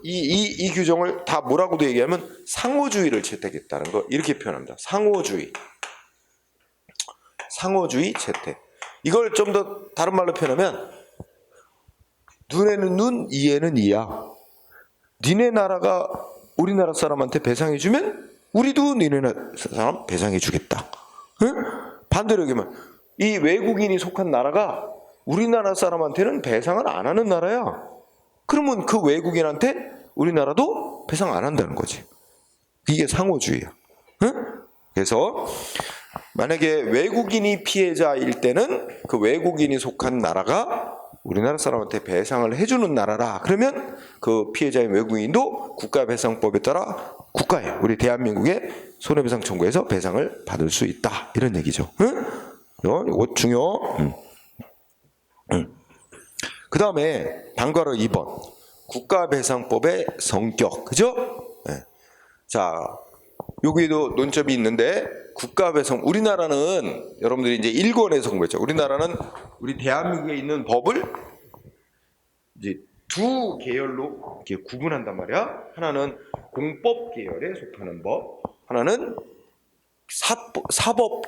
이 규정을 다 뭐라고도 얘기하면 상호주의를 채택했다는 거, 이렇게 표현합니다. 상호주의 채택. 이걸 좀 더 다른 말로 표현하면, 눈에는 눈, 이에는 이야. 니네 나라가 우리나라 사람한테 배상해주면 우리도 니네 사람 배상해주겠다. 응? 반대로 얘기하면 이 외국인이 속한 나라가 우리나라 사람한테는 배상을 안 하는 나라야. 그러면 그 외국인한테 우리나라도 배상 안 한다는 거지. 이게 상호주의야. 응? 그래서 만약에 외국인이 피해자일 때는 그 외국인이 속한 나라가 우리나라 사람한테 배상을 해주는 나라라. 그러면 그 피해자인 외국인도 국가배상법에 따라 국가에, 우리 대한민국에 손해배상 청구해서 배상을 받을 수 있다. 이런 얘기죠. 응? 이거 중요. 그 다음에 단괄호 2번. 국가배상법의 성격. 그죠? 네. 자, 여기도 논점이 있는데, 국가배상, 우리나라는 여러분들이 이제 1권에서 공부했죠. 우리나라는 우리 대한민국에 있는 법을 이제 두 계열로 이렇게 구분한단 말이야. 하나는 공법 계열에 속하는 법, 하나는 사법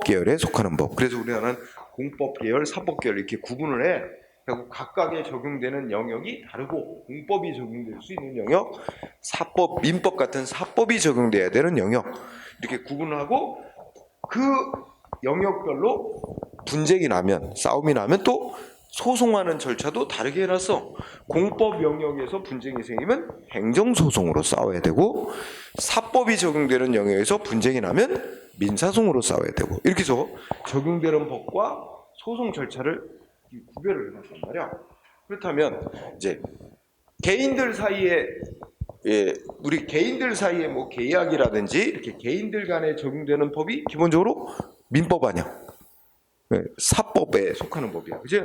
계열에 속하는 법. 그래서 우리나라는 공법 계열, 사법 계열 이렇게 구분을 해. 그리고 각각에 적용되는 영역이 다르고 공법이 적용될 수 있는 영역, 사법, 민법 같은 사법이 적용돼야 되는 영역 이렇게 구분하고 그 영역별로 분쟁이 나면 싸움이 나면 또 소송하는 절차도 다르게 해놨어. 공법 영역에서 분쟁이 생기면 행정소송으로 싸워야 되고 사법이 적용되는 영역에서 분쟁이 나면 민사소송으로 싸워야 되고 이렇게 해서 적용되는 법과 소송 절차를 구별을 해놨단 말이야. 그렇다면 이제 개인들 사이에 우리 개인들 사이에 뭐 계약이라든지 이렇게 개인들 간에 적용되는 법이 기본적으로 민법 아니야. 사법에 속하는 법이야. 그지?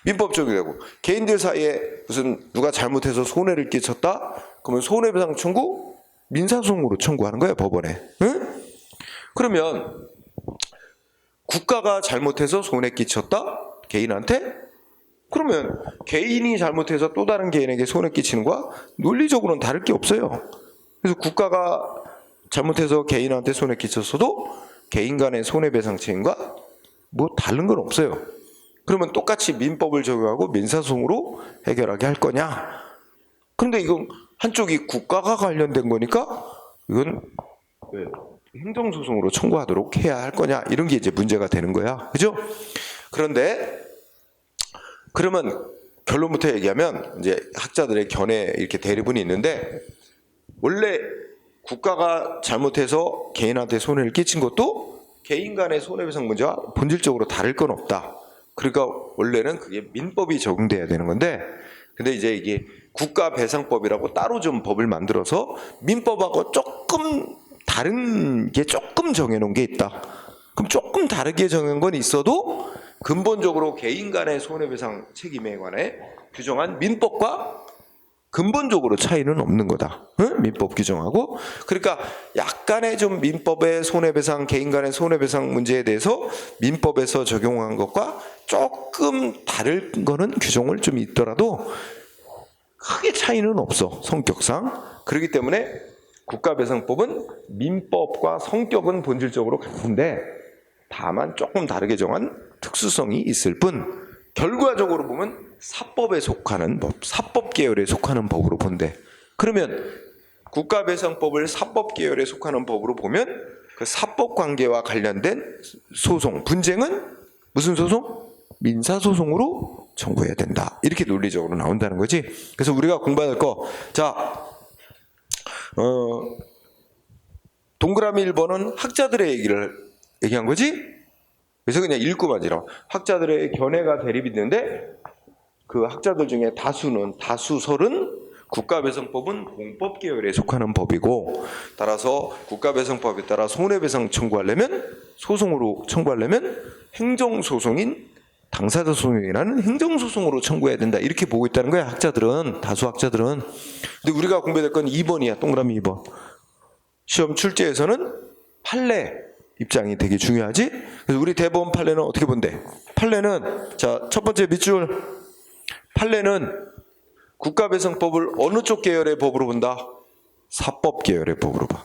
민법 적용되고 개인들 사이에 무슨 누가 잘못해서 손해를 끼쳤다? 그러면 손해배상 청구 민사소송으로 청구하는 거야, 법원에. 응? 그러면 국가가 잘못해서 손해 끼쳤다? 개인한테? 그러면 개인이 잘못해서 또 다른 개인에게 손해 끼치는 거와 논리적으로는 다를 게 없어요. 그래서 국가가 잘못해서 개인한테 손해 끼쳤어도 개인 간의 손해배상 책임과 뭐 다른 건 없어요. 그러면 똑같이 민법을 적용하고 민사소송으로 해결하게 할 거냐? 그런데 이건 한쪽이 국가가 관련된 거니까 이건 행정소송으로 청구하도록 해야 할 거냐? 이런 게 이제 문제가 되는 거야. 그죠? 그런데 그러면 결론부터 얘기하면 이제 학자들의 견해 이렇게 대립은 있는데 원래 국가가 잘못해서 개인한테 손해를 끼친 것도 개인 간의 손해배상 문제와 본질적으로 다를 건 없다. 그러니까 원래는 그게 민법이 적용돼야 되는 건데 근데 이제 이게 국가배상법이라고 따로 좀 법을 만들어서 민법하고 조금 다른 게 조금 정해놓은 게 있다. 그럼 조금 다르게 정한 건 있어도 근본적으로 개인 간의 손해배상 책임에 관해 규정한 민법과 근본적으로 차이는 없는 거다. 응? 민법 규정하고. 그러니까 약간의 좀 민법의 손해배상, 개인 간의 손해배상 문제에 대해서 민법에서 적용한 것과 조금 다른 거는 규정을 좀 있더라도 크게 차이는 없어, 성격상. 그렇기 때문에 국가배상법은 민법과 성격은 본질적으로 같은데 다만 조금 다르게 정한 특수성이 있을 뿐 결과적으로 보면 사법에 속하는 법, 사법 계열에 속하는 법으로 본대. 그러면 국가배상법을 사법 계열에 속하는 법으로 보면 그 사법 관계와 관련된 소송, 분쟁은 무슨 소송? 민사소송으로 청구해야 된다. 이렇게 논리적으로 나온다는 거지. 그래서 우리가 공부할 거, 자, 동그라미 1번은 학자들의 얘기를 얘기한 거지. 그래서 그냥 읽고만 지라. 학자들의 견해가 대립이 있는데 그 학자들 중에 다수설은 국가배상법은 공법 계열에 속하는 법이고 따라서 국가배상법에 따라 손해배상 청구하려면 소송으로 청구하려면 행정소송인 당사자 소송이라는 행정소송으로 청구해야 된다. 이렇게 보고 있다는 거야. 학자들은, 다수 학자들은. 근데 우리가 공부해야 될 건 2번이야. 동그라미 2번. 시험 출제에서는 판례 입장이 되게 중요하지. 그래서 우리 대법원 판례는 어떻게 본대? 판례는 자, 첫 번째 밑줄. 판례는 국가배상법을 어느 쪽 계열의 법으로 본다? 사법 계열의 법으로 봐.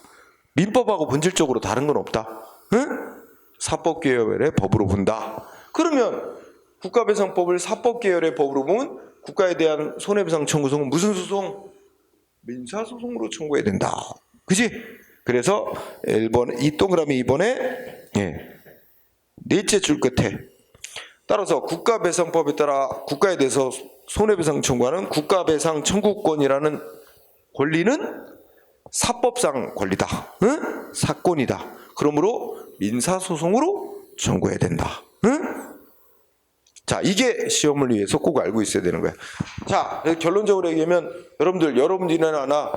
민법하고 본질적으로 다른 건 없다. 응? 사법 계열의 법으로 본다. 그러면 국가배상법을 사법 계열의 법으로 보면 국가에 대한 손해배상 청구소송은 무슨 소송? 민사소송으로 청구해야 된다. 그지? 그래서 1번, 이 동그라미 2번에 넷째 줄 끝에 따라서 국가배상법에 따라 국가에 대해서 손해배상 청구하는 국가배상 청구권이라는 권리는 사법상 권리다. 응? 사건이다. 그러므로 민사소송으로 청구해야 된다. 응? 자, 이게 시험을 위해서 꼭 알고 있어야 되는 거야. 자, 결론적으로 얘기하면 여러분들이나 나나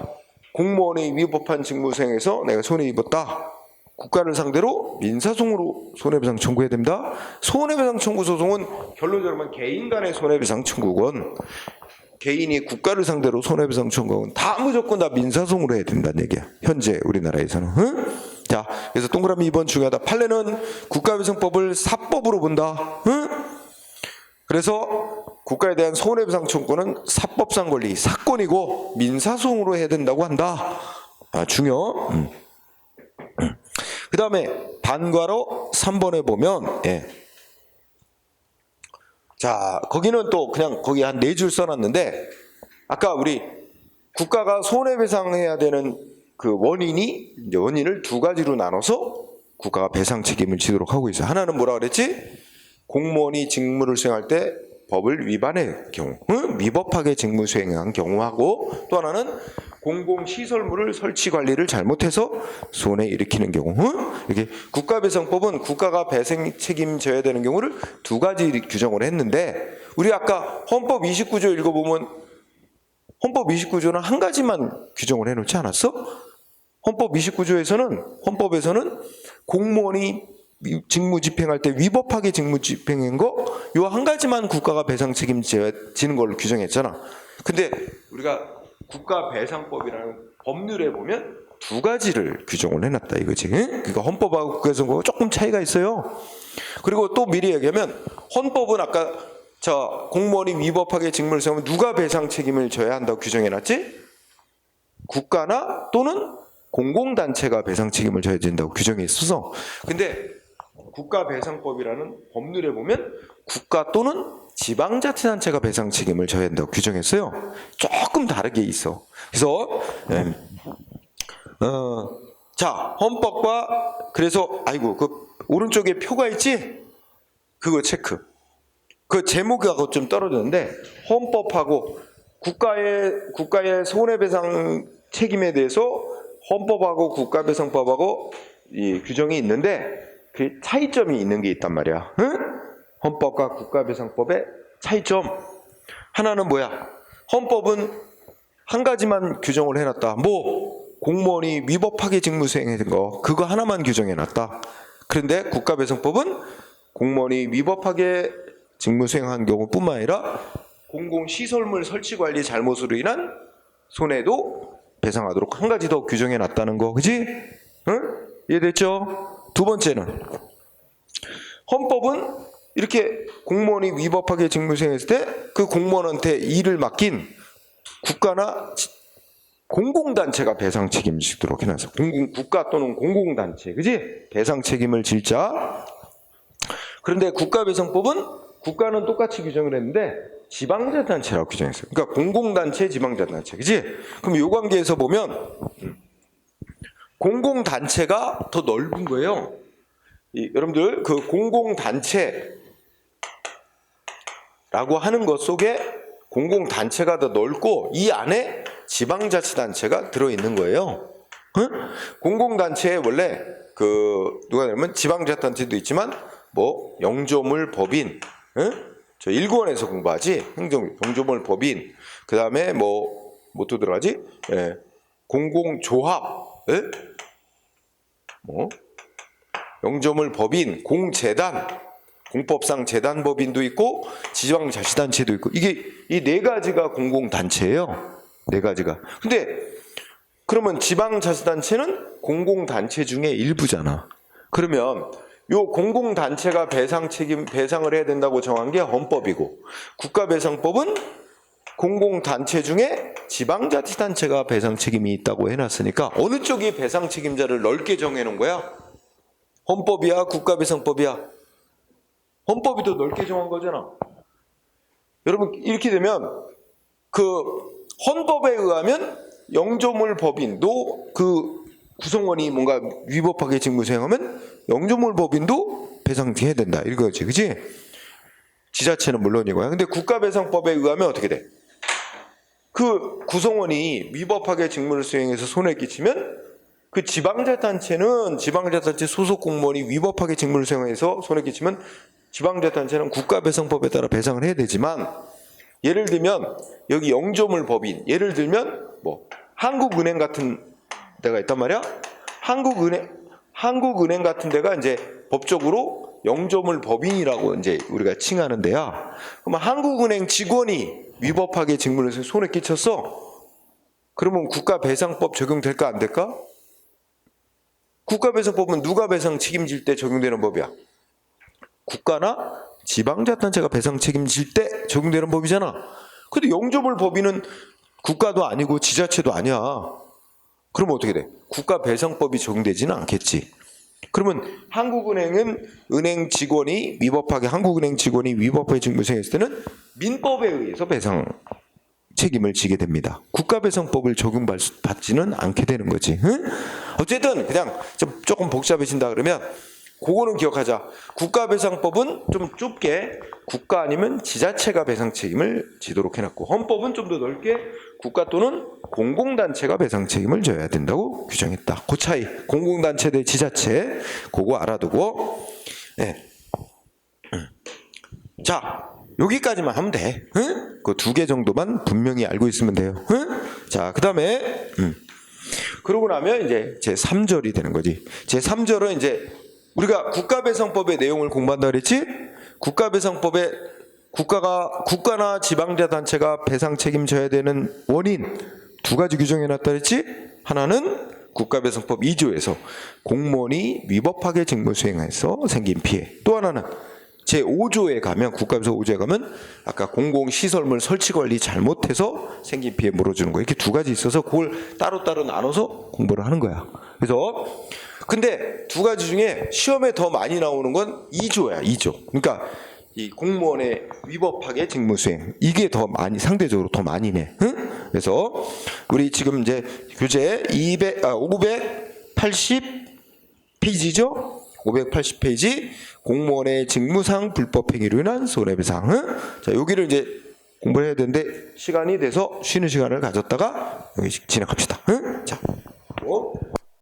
공무원의 위법한 직무 수행에서 내가 손해 입었다. 국가를 상대로 민사소송으로 손해배상 청구해야 됩니다. 손해배상 청구 소송은 결론적으로 개인 간의 손해배상 청구건 개인이 국가를 상대로 손해배상 청구건 다 무조건 다 민사소송으로 해야 된다는 얘기야. 현재 우리나라에서는. 응? 자, 그래서 동그라미 2번 중요하다. 판례는 국가배상법을 사법으로 본다. 응? 그래서 국가에 대한 손해배상 청구는 사법상 권리, 사건이고 민사소송으로 해야 된다고 한다. 중요. 그 다음에 반과로 3번에 보면 자, 거기는 또 그냥 거기 한 4줄 써놨는데 아까 우리 국가가 손해배상해야 되는 그 원인이 이제 원인을 2가지로 나눠서 국가가 배상 책임을 지도록 하고 있어요. 하나는 뭐라 그랬지? 공무원이 직무를 수행할 때 법을 위반의 경우, 위법하게 직무 수행한 경우하고 또 하나는 공공시설물을 설치 관리를 잘못해서 손해 일으키는 경우. 이렇게 국가배상법은 국가가 배상 책임져야 되는 경우를 2가지 규정을 했는데 우리 아까 헌법 29조 읽어보면 헌법 29조는 한 가지만 규정을 해놓지 않았어? 헌법 29조에서는 헌법에서는 공무원이 직무 집행할 때 위법하게 직무 집행한 거 요 한 가지만 국가가 배상 책임지는 걸로 규정했잖아. 근데 우리가 국가배상법이라는 법률에 보면 2가지를 규정을 해놨다 이거지. 그러니까 헌법하고 국가배상법은 조금 차이가 있어요. 그리고 또 미리 얘기하면 헌법은 아까 공무원이 위법하게 직무를 수행하면 누가 배상 책임을 져야 한다고 규정해놨지? 국가나 또는 공공단체가 배상 책임을 져야 된다고 규정해 있어서. 근데 국가배상법이라는 법률에 보면 국가 또는 지방자치단체가 배상 책임을 져야 한다고 규정했어요. 조금 다르게 있어. 그래서 자, 헌법과 그래서 아이고 그 오른쪽에 표가 있지? 그거 체크. 그 제목하고 좀 떨어졌는데 헌법하고 국가의 손해배상 책임에 대해서 헌법하고 국가배상법하고 이 규정이 있는데 그 차이점이 있는 게 있단 말이야. 응? 헌법과 국가배상법의 차이점. 하나는 뭐야? 헌법은 한 가지만 규정을 해놨다. 뭐 공무원이 위법하게 직무 수행한 거 그거 하나만 규정해놨다. 그런데 국가배상법은 공무원이 위법하게 직무 수행한 경우뿐만 아니라 공공시설물 설치 관리 잘못으로 인한 손해도 배상하도록 한 가지 더 규정해놨다는 거, 그지? 응? 이해됐죠? 2번째는 헌법은 이렇게 공무원이 위법하게 직무 수행했을 때 그 공무원한테 일을 맡긴 국가나 공공단체가 배상 책임을 지도록 해놨어. 국가 또는 공공단체, 그지? 배상 책임을 질 자. 그런데 국가배상법은 국가는 똑같이 규정을 했는데 지방자치단체라고 규정했어요. 그러니까 공공단체, 지방자치단체, 그지? 그럼 이 관계에서 보면 공공단체가 더 넓은 거예요. 여러분들 그 공공단체라고 하는 것 속에 공공단체가 더 넓고 이 안에 지방자치단체가 들어있는 거예요. 응? 공공단체에 원래 누가 되면 지방자치단체도 있지만 뭐 영조물 법인, 응? 저 1권에서 공부하지. 영조물 법인, 그 다음에 뭐 또 들어가지? 예. 공공조합, 예? 뭐 영조물 법인, 공재단, 공법상 재단법인도 있고 지방자치단체도 있고 이게 이 4가지가 공공단체예요. 4가지가. 근데 그러면 지방자치단체는 공공단체 중에 일부잖아. 그러면 요 공공단체가 배상을 해야 된다고 정한 게 헌법이고 국가배상법은 공공단체 중에 지방자치단체가 배상 책임이 있다고 해놨으니까 어느 쪽이 배상 책임자를 넓게 정해놓은 거야? 헌법이야? 국가배상법이야? 헌법이 더 넓게 정한 거잖아. 여러분 이렇게 되면 그 헌법에 의하면 영조물 법인도 그 구성원이 뭔가 위법하게 직무 수행하면 영조물 법인도 배상해야 된다 이거지, 그지? 지자체는 물론이고요. 근데 국가배상법에 의하면 어떻게 돼? 그 구성원이 위법하게 직무를 수행해서 손해 끼치면 그 지방자치단체는 지방자치단체 소속 공무원이 위법하게 직무를 수행해서 손해 끼치면 지방자치단체는 국가배상법에 따라 배상을 해야 되지만 예를 들면 여기 영조물 법인, 예를 들면 뭐 한국은행 같은 데가 있단 말이야. 한국은행 같은 데가 이제 법적으로 영조물 법인이라고 이제 우리가 칭하는 데야. 그러면 한국은행 직원이 위법하게 직무를 해서 손해 끼쳤어. 그러면 국가배상법 적용될까 안 될까? 국가배상법은 누가 배상 책임질 때 적용되는 법이야? 국가나 지방자치단체가 배상 책임질 때 적용되는 법이잖아. 근데 영조물 법인은 국가도 아니고 지자체도 아니야. 그러면 어떻게 돼? 국가배상법이 적용되지는 않겠지. 그러면 한국은행은 은행 직원이 위법하게 한국은행 직원이 위법하게 직무 수행했을 때는 민법에 의해서 배상 책임을 지게 됩니다. 국가배상법을 적용받지는 않게 되는 거지. 응? 어쨌든 그냥 좀 조금 복잡해진다 그러면 그거는 기억하자. 국가배상법은 좀 좁게 국가 아니면 지자체가 배상 책임을 지도록 해놨고 헌법은 좀 더 넓게 국가 또는 공공단체가 배상 책임을 져야 된다고 규정했다. 그 차이 공공단체 대 지자체 그거 알아두고 네. 자 여기까지만 하면 돼. 응? 그 두 개 정도만 분명히 알고 있으면 돼요. 응? 자, 그 다음에 그러고 나면 이제 제 3절이 되는 거지. 제 3절은 이제 우리가 국가배상법의 내용을 공부한다 그랬지? 국가배상법에 국가나 지방자단체가 배상 책임져야 되는 원인 두 가지 규정해놨다 그랬지? 하나는 국가배상법 2조에서 공무원이 위법하게 직무 수행해서 생긴 피해. 또 하나는 제5조에 가면 국가배상 5조에 가면 아까 공공시설물 설치관리 잘못해서 생긴 피해 물어주는 거 이렇게 두 가지 있어서 그걸 따로따로 나눠서 공부를 하는 거야. 그래서 근데 두 가지 중에 시험에 더 많이 나오는 건 2조야. 2조. 그러니까 이 공무원의 위법하게 직무수행 이게 더 많이 상대적으로 더 많이 내. 응? 그래서 우리 지금 이제 교재 580페이지죠. 580페이지 공무원의 직무상 불법행위로 인한 손해배상. 응? 자 여기를 이제 공부를 해야 되는데 시간이 돼서 쉬는 시간을 가졌다가 여기 진행합시다. 응? 자.